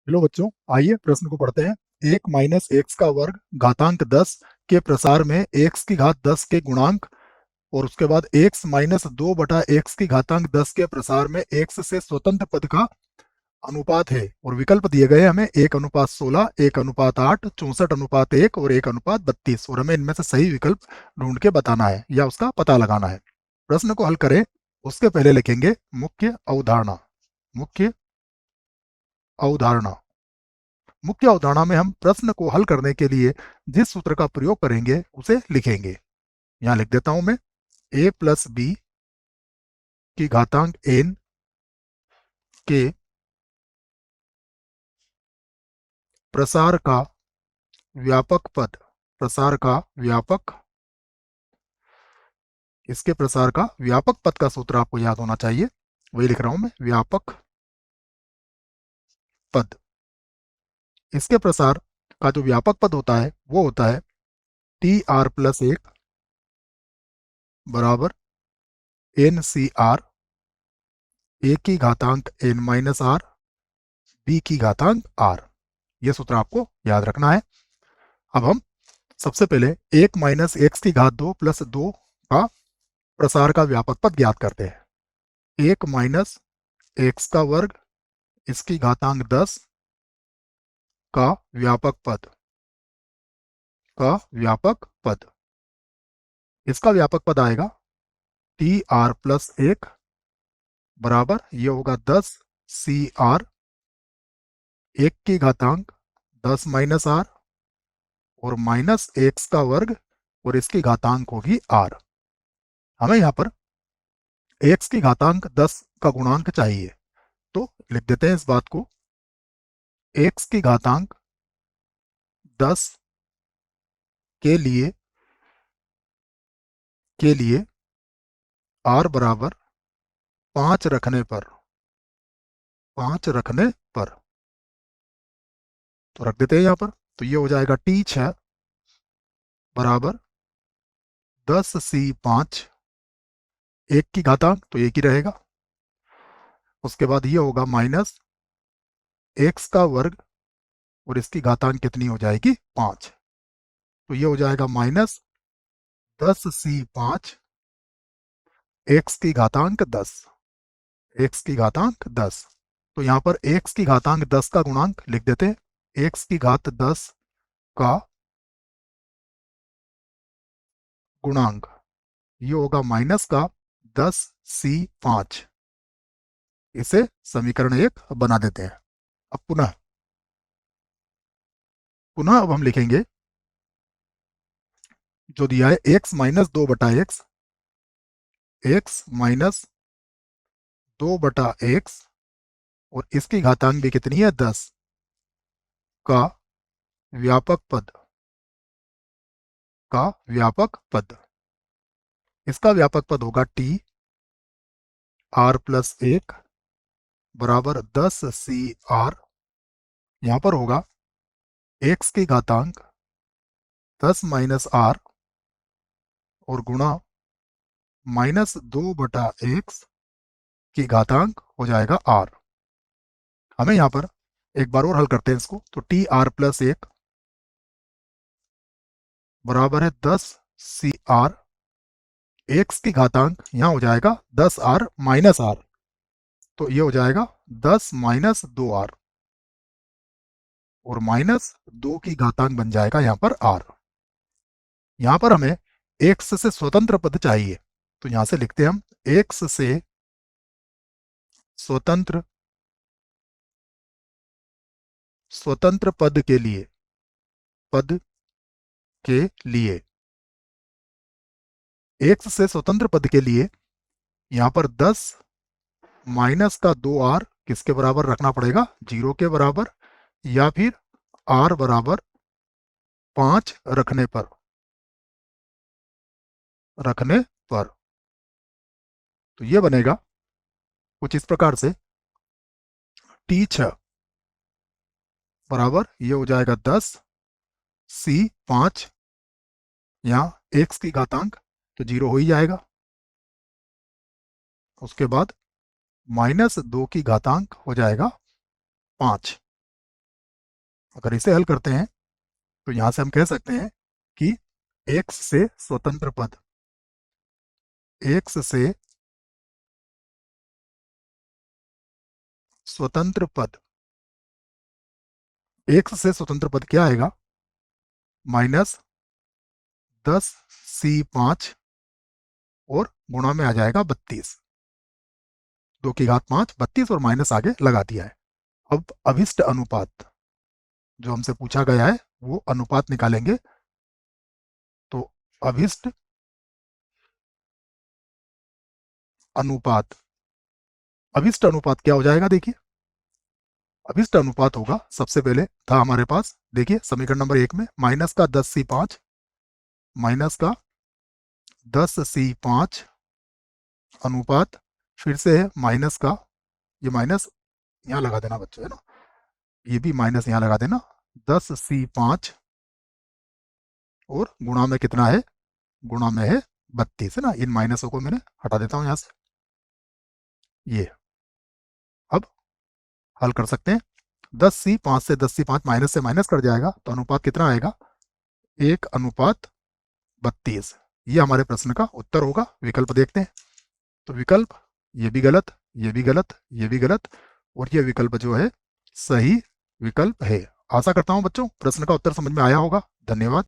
Hello बच्चों, आइए प्रश्न को पढ़ते हैं। 1 - x का वर्ग घातांक 10 के प्रसार में x की घात 10 के गुणांक और उसके बाद x - 2 बटा x की घातांक 10 के प्रसार में x से स्वतंत्र पद का अनुपात है। और विकल्प दिए गए हमें 1:16, 1:8, 64:1 और 1:32। और हमें इनमें से सही विकल्प ढूंढ के बताना है या उसका पता लगाना है। प्रश्न को हल करें उसके पहले लिखेंगे मुख्य अवधारणा। मुख्य अवधारणा मुख्य अवधारणा में हम प्रश्न को हल करने के लिए जिस सूत्र का प्रयोग करेंगे उसे लिखेंगे। यहां लिख देता हूं मैं, a प्लस बी की घातांक n के प्रसार का व्यापक पद, प्रसार का व्यापक, इसके प्रसार का व्यापक पद का सूत्र आपको याद होना चाहिए, वही लिख रहा हूं मैं, व्यापक पद। इसके प्रसार का जो व्यापक पद होता है वो होता है Tr+1 बराबर NCr, a की घातांक n-r, b की घातांक r। यह सूत्र आपको याद रखना है। अब हम सबसे पहले 1 - x की घात 2 प्लस 2 का प्रसार का व्यापक पद ज्ञात करते हैं। 1 - x का वर्ग इसकी घातांक 10 का व्यापक पद, का व्यापक पद। इसका व्यापक पद आएगा Tr+1 बराबर, ये होगा 10Cr, 1 की घातांक 10 - r और माइनस एक्स का वर्ग और इसकी घातांक होगी r। हमें यहाँ पर x की घातांक 10 का गुणांक चाहिए, तो लिख देते हैं इस बात को, x की घातांक 10 के लिए r बराबर 5 रखने पर, 5 रखने पर, तो रख देते हैं यहाँ पर। तो ये हो जाएगा T6 बराबर 10C5, 1 की घातांक तो एक ही रहेगा। उसके बाद ये होगा माइनस एक्स का वर्ग और इसकी घातांक कितनी हो जाएगी, 5। तो ये हो जाएगा माइनस 10C5 एक्स की घातांक 10, एक्स की घातांक 10। तो यहाँ पर एक्स की घातांक 10 का गुणांक लिख देते हैं, एक्स की घात 10 का गुणांक, ये होगा माइनस का 10C5। इसे समीकरण 1 बना देते हैं। अब पुनः पुनः अब हम लिखेंगे जो दिया है x - 2 बटा x, x - 2 बटा x और इसकी घातांक भी कितनी है, 10 का व्यापक पद, का व्यापक पद। इसका व्यापक पद होगा Tr+1 बराबर 10Cr। यहां पर होगा x की घातांक 10 - r और गुणा -2 बटा x की घातांक हो जाएगा r। हमें यहां पर एक बार और हल करते हैं इसको, तो Tr+1 बराबर है 10Cr, एक्स की घातांक यहां हो जाएगा 10r - r, तो ये हो जाएगा 10 - 2r और -2 की घातांक बन जाएगा यहां पर r। यहां पर हमें x से स्वतंत्र पद चाहिए, तो यहां से लिखते हैं हम x से स्वतंत्र, स्वतंत्र पद के लिए, पद के लिए x से स्वतंत्र पद के लिए यहां पर 10 माइनस का 2r किसके बराबर रखना पड़ेगा, 0 के बराबर, या फिर r बराबर 5 रखने पर, रखने पर। तो ये बनेगा कुछ इस प्रकार से, T6 बराबर ये हो जाएगा 10C5, यहाँ x की घातांक तो 0 हो ही जाएगा। उसके बाद -2 की घातांक हो जाएगा 5। अगर इसे हल करते हैं तो यहां से हम कह सकते हैं कि x से स्वतंत्र पद, x से स्वतंत्र पद, x से स्वतंत्र पद क्या आएगा, -10c5 और गुणा में आ जाएगा 32, 2 की घात 5, 32 और माइनस आगे लगा दिया है। अब अभिष्ट अनुपात जो हमसे पूछा गया है वो अनुपात निकालेंगे। तो अभिष्ट अनुपात, अभिष्ट अनुपात क्या हो जाएगा, देखिए अभिष्ट अनुपात होगा, सबसे पहले था हमारे पास, देखिए समीकरण नंबर 1 में -10c5 माइनस का 10c5 अनुपात, फिर से है माइनस का, ये माइनस यहाँ लगा देना बच्चों, है ना, ये भी माइनस यहाँ लगा देना, 10c5 और गुणा में कितना है, गुणा में है 32, है ना, इन माइनसों को मैंने हटा देता हूँ यहाँ से। ये अब हल कर सकते हैं, 10c5 से 10c5 माइनस से माइनस कर जाएगा तो अनुपात कितना आएगा, 1:32। ये हमारे प्रश्न का उत्तर होगा। विकल्प देखते हैं, तो विकल्प ये भी गलत, ये भी गलत, ये भी गलत, और ये विकल्प जो है सही विकल्प है। आशा करता हूं बच्चों प्रश्न का उत्तर समझ में आया होगा। धन्यवाद।